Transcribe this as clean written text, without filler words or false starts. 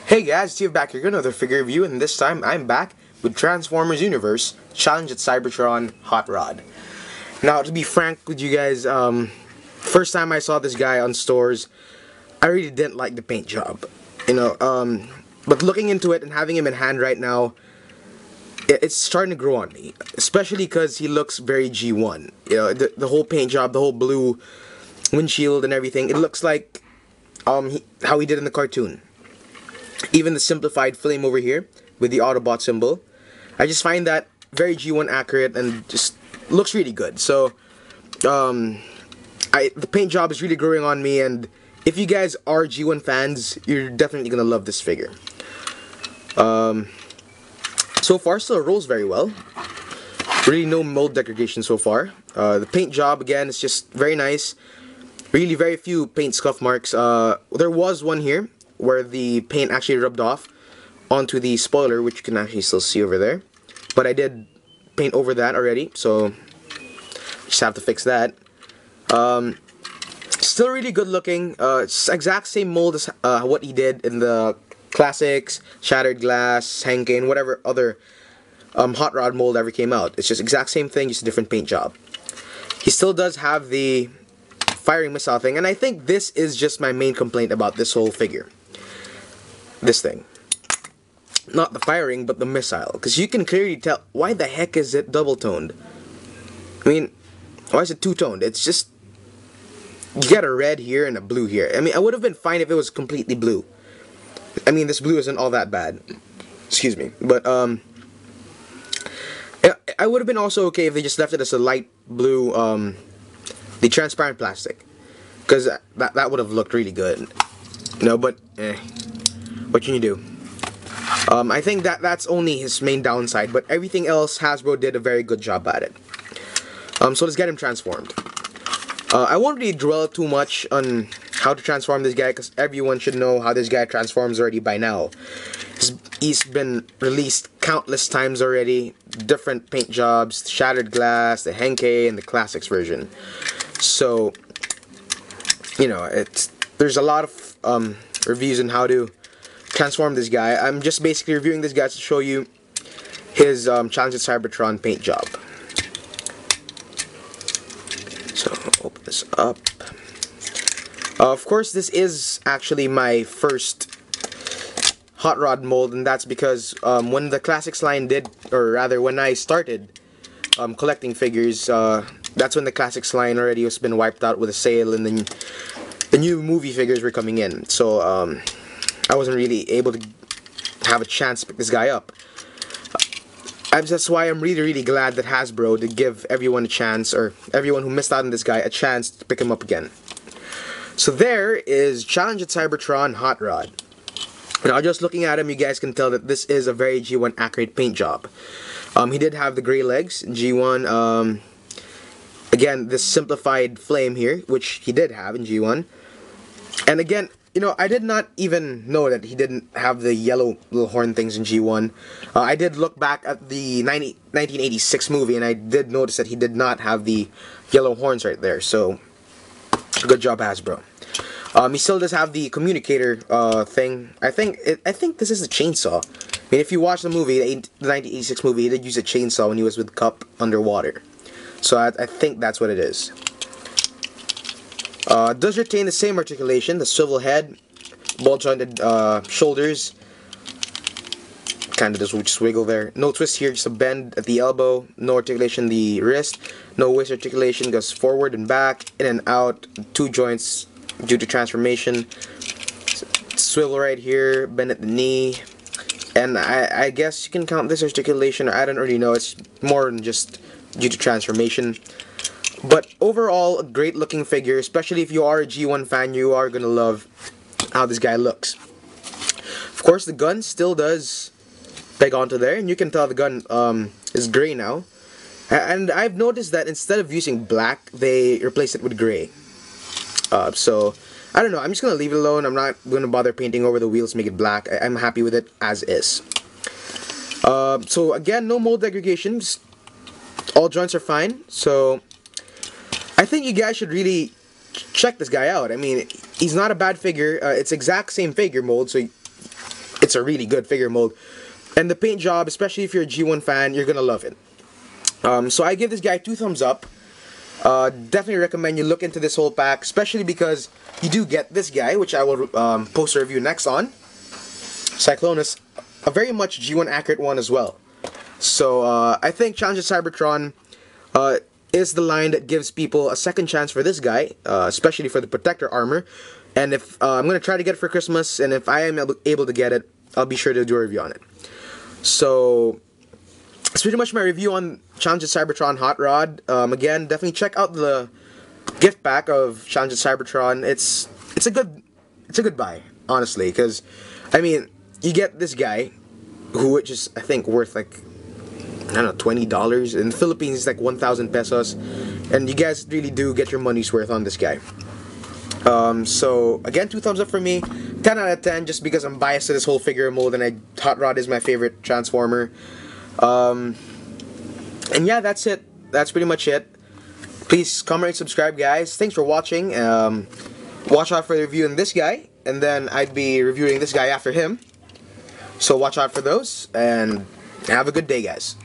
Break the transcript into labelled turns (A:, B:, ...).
A: Hey guys, Steve back here with another figure review, and this time I'm back with Transformers Universe Challenge at Cybertron Hot Rod. Now, to be frank with you guys, first time I saw this guy on stores, I really didn't like the paint job. But looking into it and having him in hand right now, it's starting to grow on me. Especially because he looks very G1. You know, the whole paint job, the whole blue windshield and everything, it looks like how he did in the cartoon. Even the simplified flame over here with the Autobot symbol, I just find that very G1 accurate and just looks really good. So the paint job is really growing on me, and if you guys are G1 fans, you're definitely gonna love this figure. So far, still rolls very well. Really no mold degradation so far. The paint job again is just very nice. Really very few paint scuff marks. There was one here where the paint actually rubbed off onto the spoiler, which you can actually still see over there. But I did paint over that already, so just have to fix that. Still really good looking. It's exact same mold as what he did in the classics, Shattered Glass, Hankin, whatever other Hot Rod mold ever came out. It's just exact same thing, just a different paint job. He still does have the firing missile thing, and I think this is just my main complaint about this whole figure. This thing. Not the firing, but the missile. Because you can clearly tell, why the heck is it double-toned? I mean, why is it two-toned? It's just, you got a red here and a blue here. I mean, I would have been fine if it was completely blue. I mean, this blue isn't all that bad. Excuse me. But, I would have been also okay if they just left it as a light blue, the transparent plastic. Because that would have looked really good. No, but, what can you do? I think that's only his main downside, but everything else, Hasbro did a very good job at it. So let's get him transformed. I won't really dwell too much on how to transform this guy, because everyone should know how this guy transforms already by now. He's been released countless times already, different paint jobs, Shattered Glass, the Henkei, and the Classics version. So, you know, there's a lot of reviews on how to transform this guy. I'm just basically reviewing this guy to show you his Challenge at Cybertron paint job. So, open this up. Of course, this is actually my first Hot Rod mold, and that's because when the Classics line did, or rather when I started collecting figures, that's when the Classics line already has been wiped out with a sale, and then the new movie figures were coming in. So I wasn't really able to have a chance to pick this guy up. That's why I'm really glad that Hasbro did give everyone a chance, or everyone who missed out on this guy, a chance to pick him up again. So there is Challenge at Cybertron Hot Rod. Now, just looking at him, you guys can tell that this is a very G1 accurate paint job. He did have the gray legs in G1. Again, this simplified flame here, which he did have in G1. And again, you know, I did not even know that he didn't have the yellow little horn things in G1. I did look back at the 1986 movie, and I did notice that he did not have the yellow horns right there. So, good job, Hasbro. He still does have the communicator thing. I think this is a chainsaw. I mean, if you watch the movie, the 1986 movie, he did use a chainsaw when he was with Cup underwater. So I think that's what it is. Does retain the same articulation, the swivel head, ball-jointed shoulders. Kind of just wiggle there. No twist here, just a bend at the elbow. No articulation in the wrist. No waist articulation, goes forward and back, in and out. Two joints due to transformation. Swivel right here, bend at the knee. And I guess you can count this articulation, or I don't really know. It's more than just due to transformation. But overall, a great looking figure, especially if you are a G1 fan, you are going to love how this guy looks. Of course, the gun still does peg onto there, and you can tell the gun is gray now. And I've noticed that instead of using black, they replace it with gray. So, I don't know, I'm just going to leave it alone. I'm not going to bother painting over the wheels, make it black. I'm happy with it as is. So again, no mold degradation. All joints are fine. So I think you guys should really check this guy out. I mean, he's not a bad figure. It's exact same figure mold, so it's a really good figure mold. And the paint job, especially if you're a G1 fan, you're gonna love it. So I give this guy 2 thumbs up. Definitely recommend you look into this whole pack, especially because you do get this guy, which I will post a review next on. Cyclonus, a very much G1 accurate one as well. So I think Challenge of Cybertron is the line that gives people a second chance for this guy, especially for the protector armor. And if I'm going to try to get it for Christmas, and if I am able to get it, I'll be sure to do a review on it. So that's pretty much my review on Challenge of Cybertron Hot Rod. Again, definitely check out the gift pack of Challenge of Cybertron. It's a good buy, honestly, because I mean, you get this guy, who is I think worth like, I don't know, $20 in the Philippines. It's like 1,000 pesos, and you guys really do get your money's worth on this guy. So again, 2 thumbs up for me, 10 out of 10, just because I'm biased to this whole figure mold, and Hot Rod is my favorite Transformer. And yeah, that's it. That's pretty much it. Please comment and subscribe, guys. Thanks for watching. Watch out for the review on this guy, and then I'd be reviewing this guy after him. So watch out for those, and have a good day, guys.